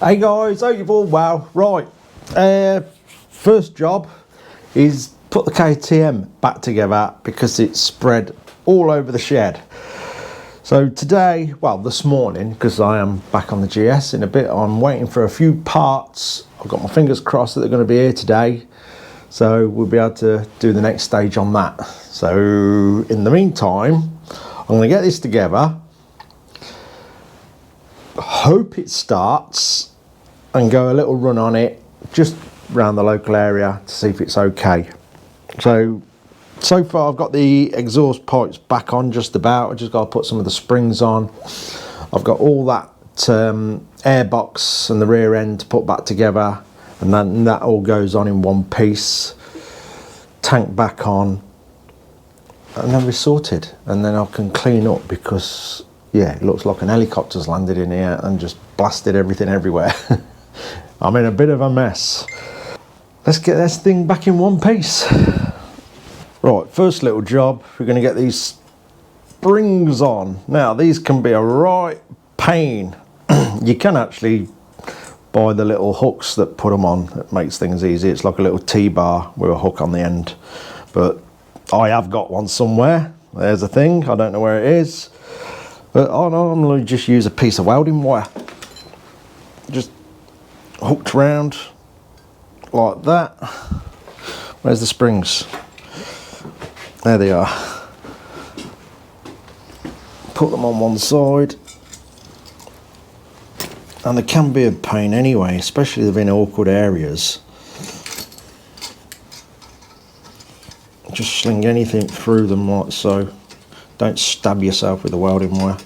Hey guys, hope you've all well. Right, first job is put the KTM back together because it's spread all over the shed. So today, well this morning, because I am back on the GS in a bit, I'm waiting for a few parts. I've got my fingers crossed that they're going to be here today. So we'll be able to do the next stage on that. So in the meantime, I'm going to get this together. Hope it starts and go a little run on it just around the local area to see if it's okay. So far I've got the exhaust pipes back on just about. I just got to put some of the springs on. I've got all that air box and the rear end to put back together, and then that all goes on in one piece. Tank back on, and then we're sorted, and then I can clean up because yeah, it looks like an helicopter's landed in here and just blasted everything everywhere. I'm in a bit of a mess. Let's get this thing back in one piece. Right, first little job, we're going to get these springs on. Now, these can be a right pain. You can actually buy the little hooks that put them on. It makes things easy. It's like a little T-bar with a hook on the end. But I have got one somewhere. There's a thing. I don't know where it is. But I normally just use a piece of welding wire. Just hooked round like that. Where's the springs? There they are. Put them on one side. And they can be a pain anyway, especially if they're in awkward areas. Just sling anything through them like so. Don't stab yourself with the welding wire.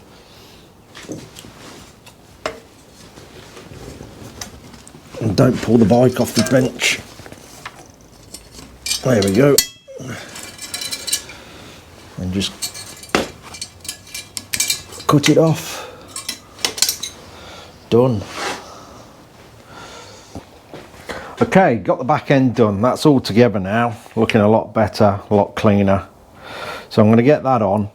And don't pull the bike off the bench. There we go. And just cut it off. Done. Okay, got the back end done. That's all together now. Looking a lot better, a lot cleaner. So I'm going to get that on.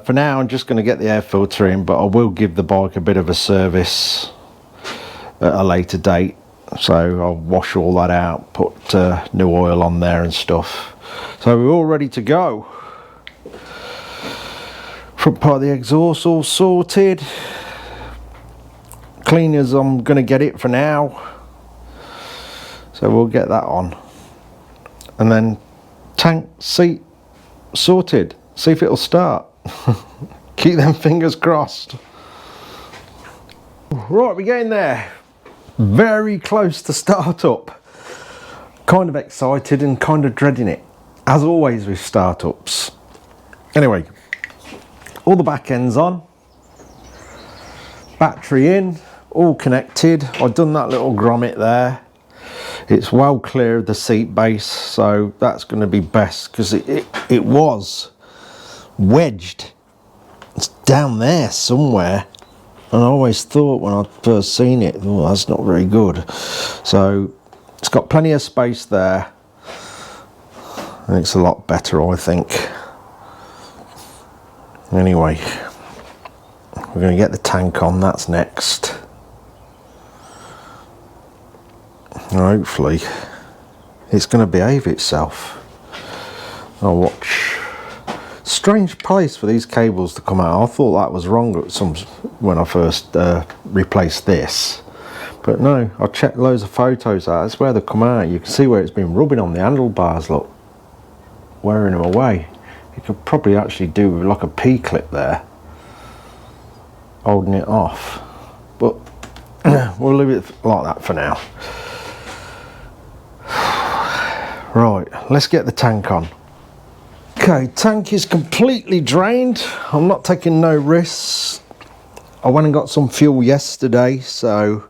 For now I'm just going to get the air filter in, but I will give the bike a bit of a service at a later date. So I'll wash all that out, put new oil on there and stuff. So we're all ready to go. Front part of the exhaust all sorted. Clean as I'm going to get it for now. So we'll get that on. And then tank, seat, sorted. See if it'll start. Keep them fingers crossed. Right, we're getting there. Very close to start up. Kind of excited and kind of dreading it, as always with startups. Anyway, all the back ends on, battery in, all connected. I've done that little grommet there. It's well clear of the seat base, so that's going to be best because it was wedged. It's down there somewhere, and I always thought when I first seen it, oh, that's not very good. So it's got plenty of space there, and it's a lot better, I think. Anyway, we're going to get the tank on. That's next. And hopefully it's going to behave itself. I'll watch. Strange place for these cables to come out. I thought that was wrong when I first replaced this, but no, I checked loads of photos out. That's where they come out. You can see where it's been rubbing on the handlebars, look, wearing them away. You could probably actually do with like a P-clip there, holding it off, but we'll leave it like that for now. Right, let's get the tank on. Okay, tank is completely drained. I'm not taking no risks. I went and got some fuel yesterday, so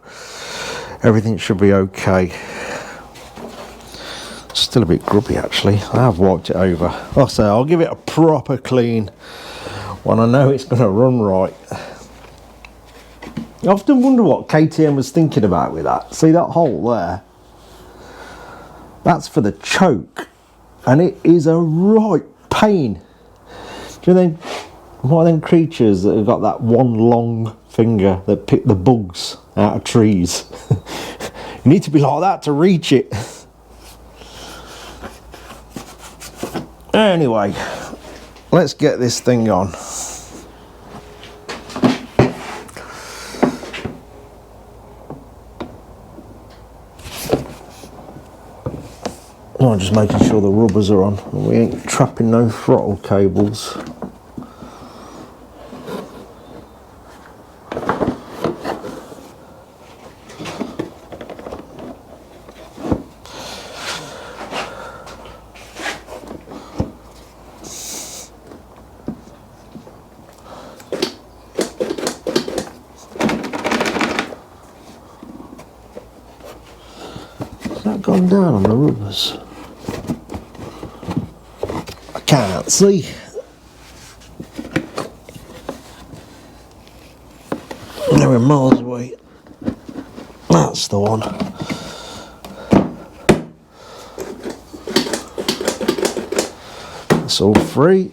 everything should be okay. Still a bit grubby actually. I have wiped it over. Like I say, I'll give it a proper clean when I know it's going to run right. I often wonder what KTM was thinking about with that. See that hole there? That's for the choke, and it is a right pain. Do you think one of them creatures that have got that one long finger that pick the bugs out of trees. You need to be like that to reach it. Anyway, let's get this thing on. I'm just making sure the rubbers are on and we ain't trapping no throttle cables. Has that gone down on the rubbers? Can't see. Now we're miles away. That's the one. That's all free.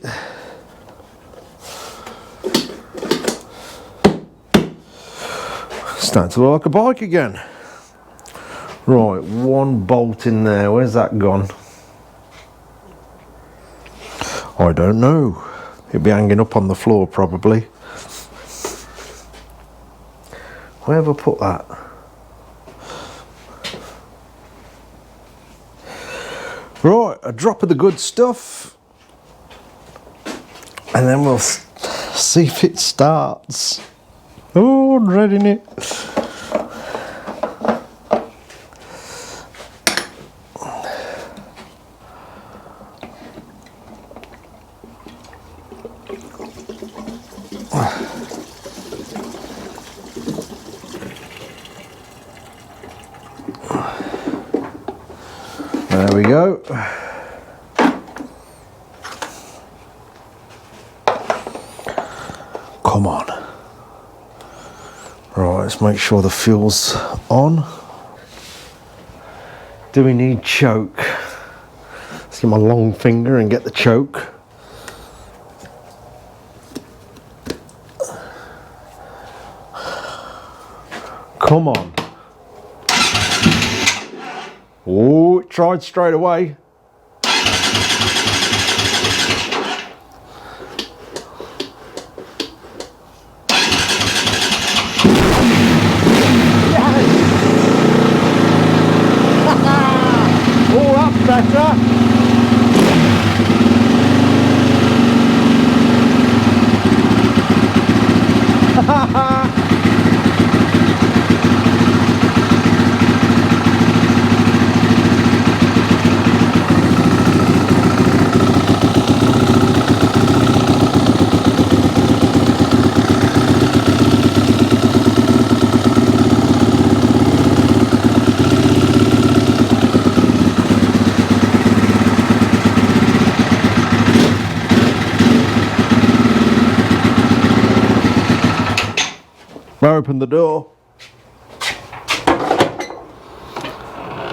Starting to look like a bike again. Right, one bolt in there. Where's that gone? I don't know. It'd be hanging up on the floor probably. Where have I put that? Right, a drop of the good stuff. And then we'll see if it starts. Oh, I'm dreading it. There we go. Come on. Right, let's make sure the fuel's on. Do we need choke? Let's get my long finger and get the choke. Come on. Oh, it tried straight away. Oh, that's better. Open the door.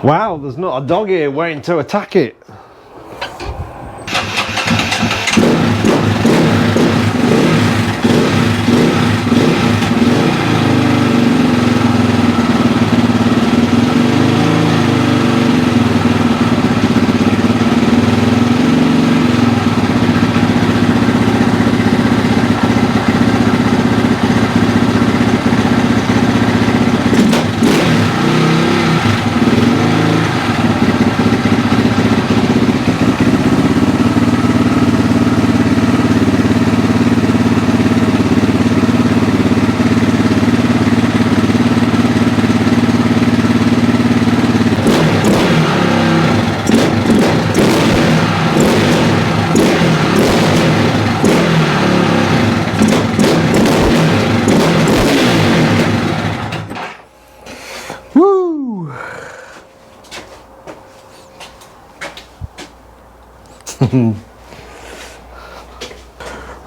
Wow, there's not a dog here waiting to attack it.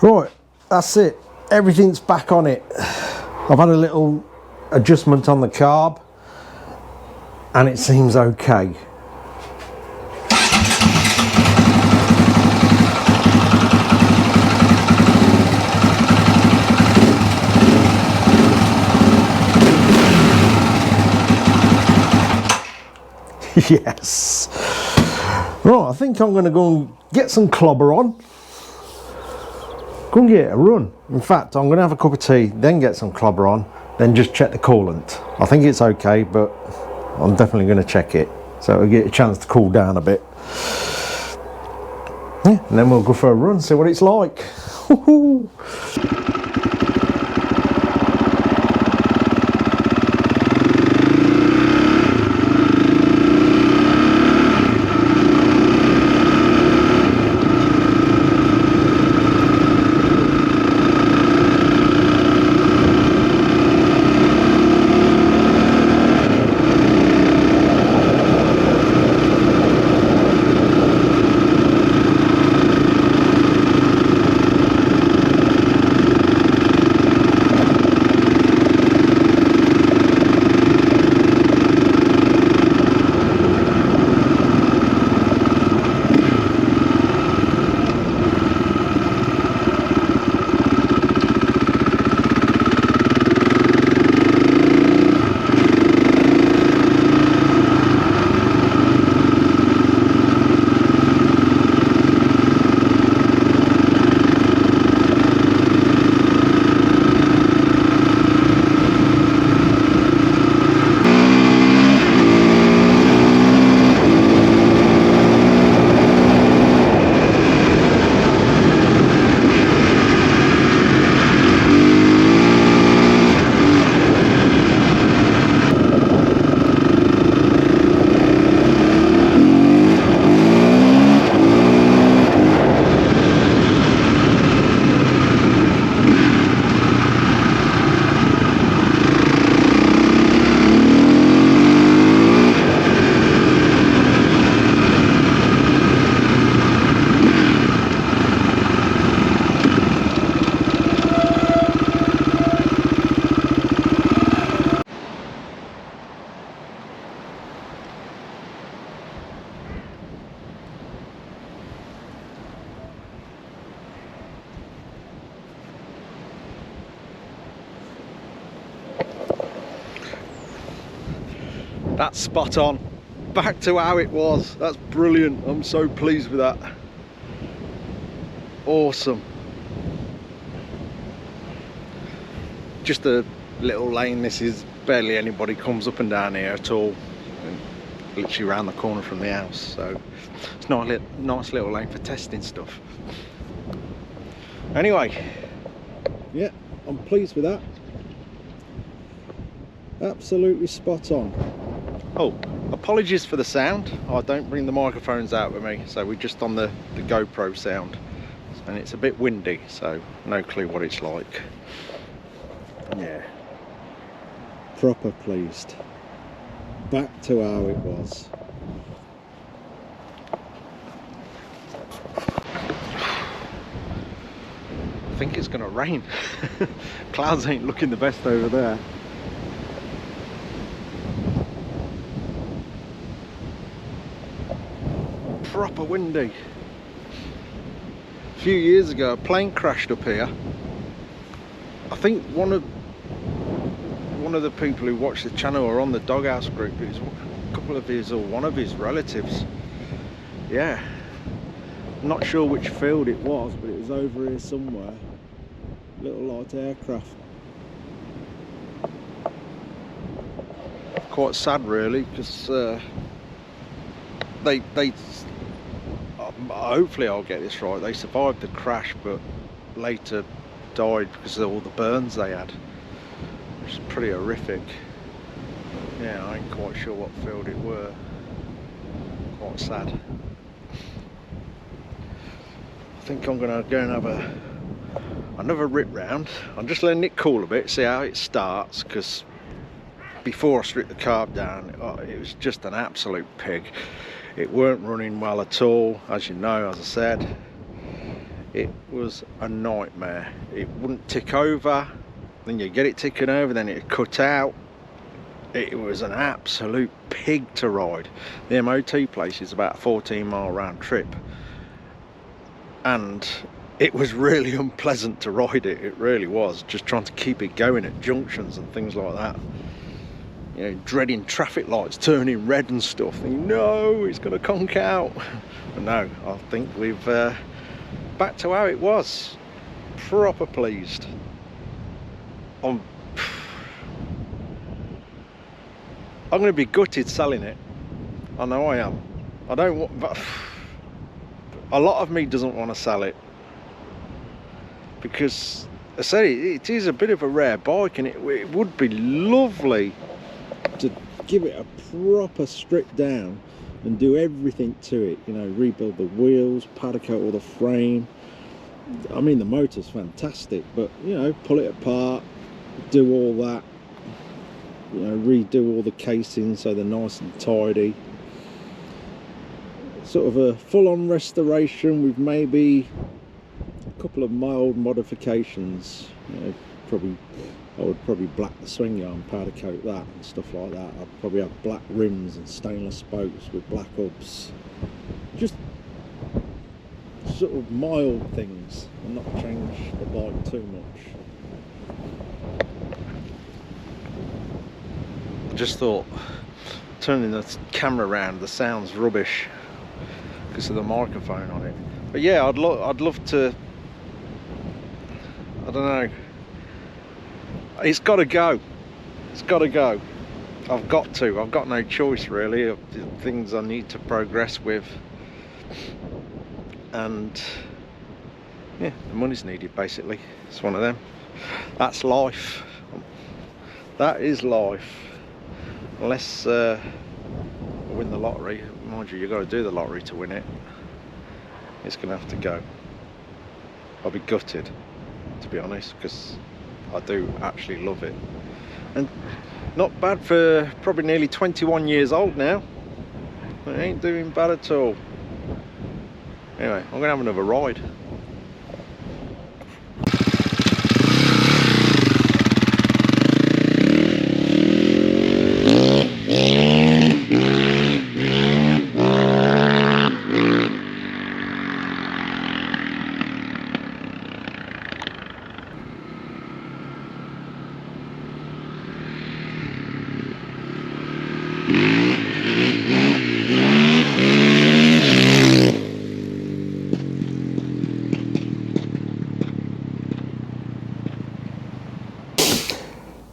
Right, that's it. Everything's back on it. I've had a little adjustment on the carb and it seems okay. Yes. Right, I think I'm going to go and get some clobber on. Go and get a run. In fact, I'm going to have a cup of tea, then get some clobber on, then just check the coolant. I think it's okay, but I'm definitely going to check it, so it'll get a chance to cool down a bit. Yeah, and then we'll go for a run, see what it's like. Woo-hoo. That's spot on. Back to how it was. That's brilliant. I'm so pleased with that. Awesome. Just a little lane. This is barely anybody comes up and down here at all. And literally around the corner from the house. So it's not a nice little lane for testing stuff. Anyway, yeah, I'm pleased with that. Absolutely spot on. Oh, apologies for the sound. I don't bring the microphones out with me, so we're just on the GoPro sound. And it's a bit windy, so no clue what it's like. Yeah. Proper pleased. Back to how it was. I think it's gonna rain. Clouds ain't looking the best over there. Proper windy. A few years ago a plane crashed up here. I think one of the people who watch the channel or on the doghouse group, it was a couple of his or one of his relatives. Yeah, not sure which field it was, but it was over here somewhere. Little light aircraft. Quite sad really, because they hopefully I'll get this right, they survived the crash but later died because of all the burns they had, which is pretty horrific. Yeah, I ain't quite sure what field it were. Quite sad. I think I'm gonna go and have another rip round. I'm just letting it cool a bit, see how it starts, because before I stripped the carb down, it was just an absolute pig. It weren't running well at all, as you know, as I said. It was a nightmare. It wouldn't tick over, then you get it ticking over, then it cut out. It was an absolute pig to ride. The MOT place is about a 14-mile round trip, and it was really unpleasant to ride it. It really was, just trying to keep it going at junctions and things like that. you know, dreading traffic lights turning red and stuff, thinking, no, it's going to conk out. But no, I think we've back to how it was. Proper pleased. I'm going to be gutted selling it. I know I am. I don't want, but a lot of me doesn't want to sell it, because I said it is a bit of a rare bike, and it would be lovely to give it a proper strip down and do everything to it, you know, rebuild the wheels, powder coat all the frame. I mean, the motor's fantastic, but you know, pull it apart, do all that, you know, redo all the casings so they're nice and tidy. Sort of a full-on restoration with maybe a couple of mild modifications. You know, I would probably black the swing arm, powder coat that and stuff like that. I'd probably have black rims and stainless spokes with black hubs. Just sort of mild things and not change the bike too much. I just thought, turning the camera around, the sound's rubbish because of the microphone on it. But yeah, I'd love to, I don't know, it's got to go. It's got to go. I've got no choice really of the things I need to progress with, and yeah, the money's needed basically. It's one of them. That's life. That is life. Unless I win the lottery. Mind you, you've got to do the lottery to win it. It's going to have to go. I'll be gutted, to be honest, because I do actually love it. And not bad for probably nearly 21 years old now. It ain't doing bad at all. Anyway, I'm going to have another ride.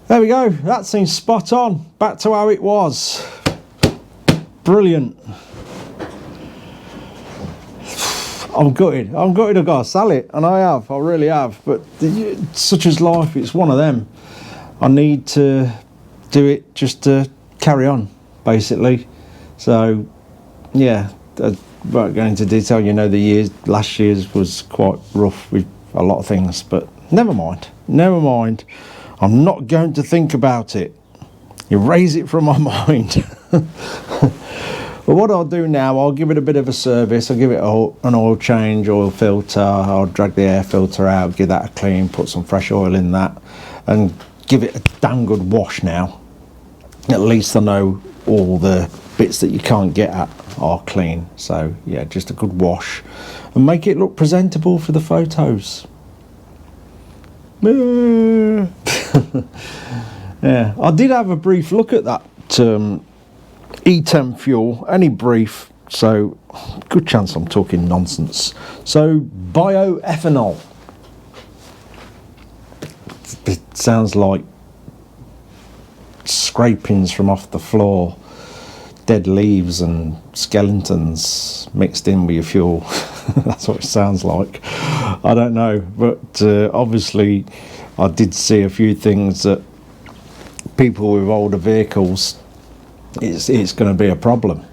There we go, that seems spot on. Back to how it was. Brilliant. I'm gutted I've got to sell it, and I really have, but such is life, it's one of them. I need to do it just to carry on, basically. So yeah, without going into detail, you know, last year's was quite rough with a lot of things, but never mind. I'm not going to think about it. Erase it from my mind. But what I'll do now, I'll give it a bit of a service. I'll give it an oil change, oil filter. I'll drag the air filter out, give that a clean, put some fresh oil in that, and give it a damn good wash now. At least I know all the bits that you can't get at are clean. So yeah, just a good wash and make it look presentable for the photos. Yeah, I did have a brief look at that E10 fuel, only brief, so good chance I'm talking nonsense. So bioethanol, it sounds like scrapings from off the floor, dead leaves and skeletons mixed in with your fuel. That's what it sounds like. I don't know, but obviously I did see a few things that people with older vehicles, it's going to be a problem.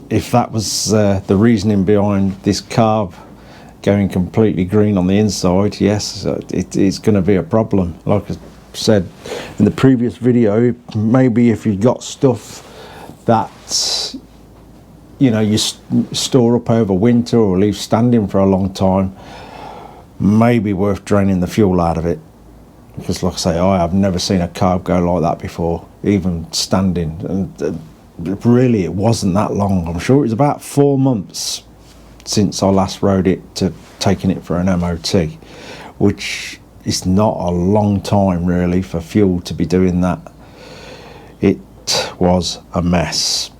If that was the reasoning behind this carb going completely green on the inside, yes, it's going to be a problem. Like I said in the previous video, maybe if you've got stuff that, you know, you store up over winter or leave standing for a long time, maybe worth draining the fuel out of it. Because like I say, I have never seen a carb go like that before, even standing. And really, it wasn't that long. I'm sure it was about 4 months since I last rode it to taking it for an MOT, which it's not a long time really for fuel to be doing that. It was a mess,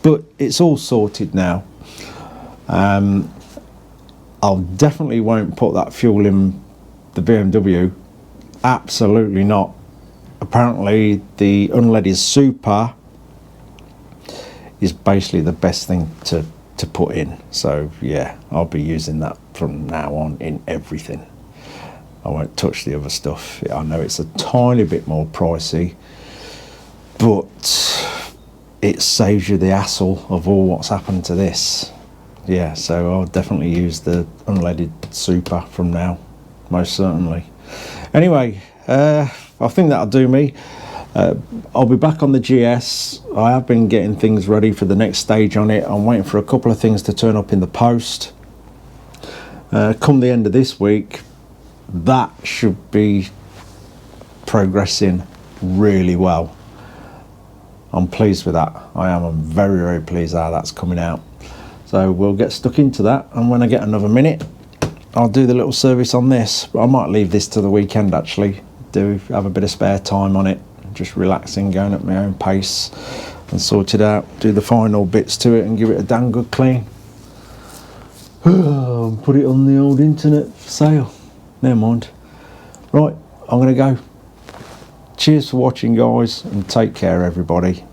but it's all sorted now. I'll definitely won't put that fuel in the BMW, absolutely not. Apparently the unleaded super is basically the best thing to put in, so yeah, I'll be using that from now on in everything. I won't touch the other stuff. I know it's a tiny bit more pricey, but it saves you the hassle of all what's happened to this. Yeah, so I'll definitely use the unleaded super from now, most certainly. Anyway, I think that'll do me. I'll be back on the GS. I have been getting things ready for the next stage on it. I'm waiting for a couple of things to turn up in the post. Come the end of this week, that should be progressing really well. I'm pleased with that. I am. I'm very, very pleased how that's coming out. So we'll get stuck into that, and when I get another minute, I'll do the little service on this. But I might leave this to the weekend actually. Have a bit of spare time on it, just relaxing, going at my own pace, and sort it out. Do the final bits to it and give it a damn good clean. Put it on the old internet for sale. Never mind. Right, I'm gonna go. Cheers for watching, guys, and take care, everybody.